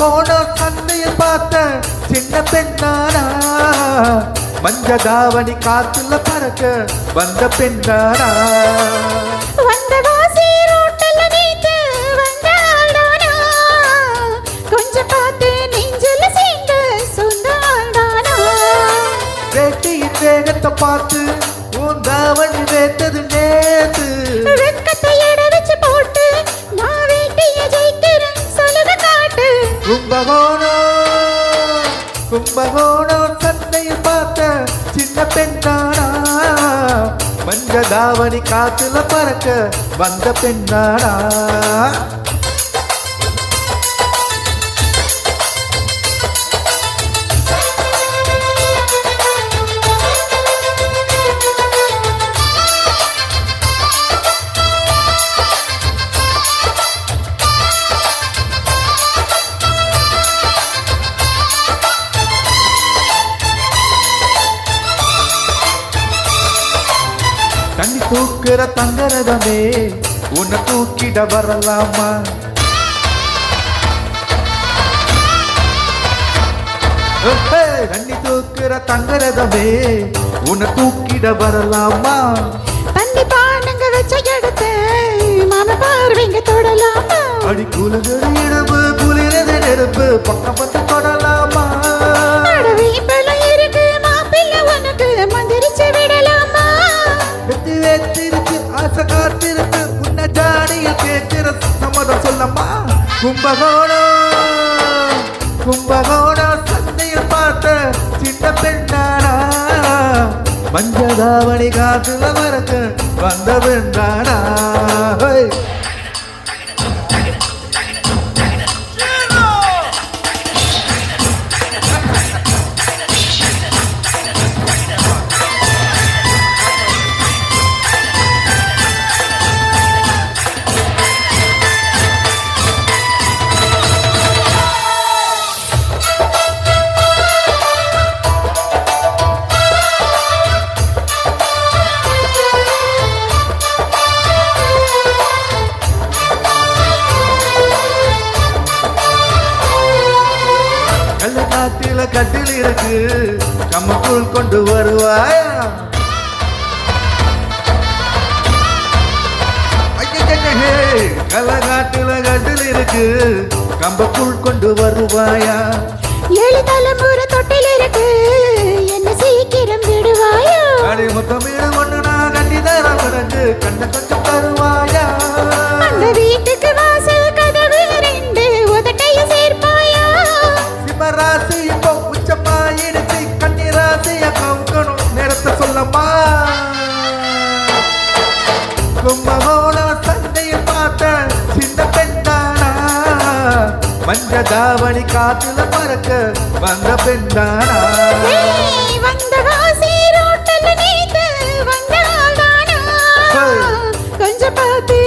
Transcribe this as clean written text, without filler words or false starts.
கும்பகோணம் சந்தையில் பார்த்த சின்ன பெண்ணானா மஞ்ச தாவணி காத்துல பறக்க வந்த பெண்ணானா வந்த வாசி ரோட்டல நீத்து வந்தாடானா கொஞ்சம் பார்த்து நெஞ்சில சேர்ந்து சொந்தாடானா வேட்டியின் வேகத்தை பார்த்து உன் தாவணி வேட்டது நேத்து வெக்கத்தை எட வச்சு போட்டு நான் வேட்டிய ஜெயிக்கிறேன் சொல்லுக காட்டு கும்பகோணம் சந்தையில் பார்த்த சின்ன பெண்ணானா மஞ்ச தாவணி காத்துல பறக்க வந்த பெண்ணானா தண்ணி தூக்குற தங்கரதமே உன்னை தூக்கிட வரலாமா தண்ணி தூக்குற தங்கரதமே உன்னை தூக்கிட வரலாமா தண்ணி பானங்க வச்ச எடுத்து மாம பார்வைங்க தொடலாமா அடி குலுகுற இடம்பு குளிரது நெருப்பு பக்கம் பத்து தொடலாமா வீப்பல இருக்கு மாப்பிள்ள உனக்கு மந்திரிச்சு விடலாமா வெத்தி வேத்திருக்கு ஆசை காத்திருக்கு உன்னை ஜாடியில் கேட்கிற சம்மதம் சொல்லம்மா கும்பகோணம் சந்தையில் பார்த்த சின்ன பெண்ணானா மஞ்சதாவணி காத்துல மறக்க வந்த பெண்ணானா கள்ளக்காட்டில கட்டில் இருக்கு கம்மக்குள் கொண்டு வருவாயா கள்ளக்காட்டில கட்டில் இருக்கு கம்பக்குள் கொண்டு வருவாயா 7 தலைமுறை தொட்டில் இருக்கு என்ன சீக்கிரம் விடுவாயா அடி மொத்தம் வீடு ஒண்ணு நான் கட்டி தர உனக்கு கண்ண கொஞ்சம் தருவாயா அந்த வீட்டுக்கு வாசல் கதவு 2 உதட்டையும் சேர்ப்பாயா சிம்மராசி இப்போ உச்சமாயிடுச்சு கன்னிராசிய கவுக்கணும் நேரத்தை சொல்லம்மா கும்பகோணம் சந்தையில் பார்த்த சின்ன பெண்ணானா மஞ்ச தாவணி காத்துல பறக்க வந்த பெண்ணானா வந்த வாசி ரோட்டல நீத்து வந்தாடானா கொஞ்சம் பார்த்து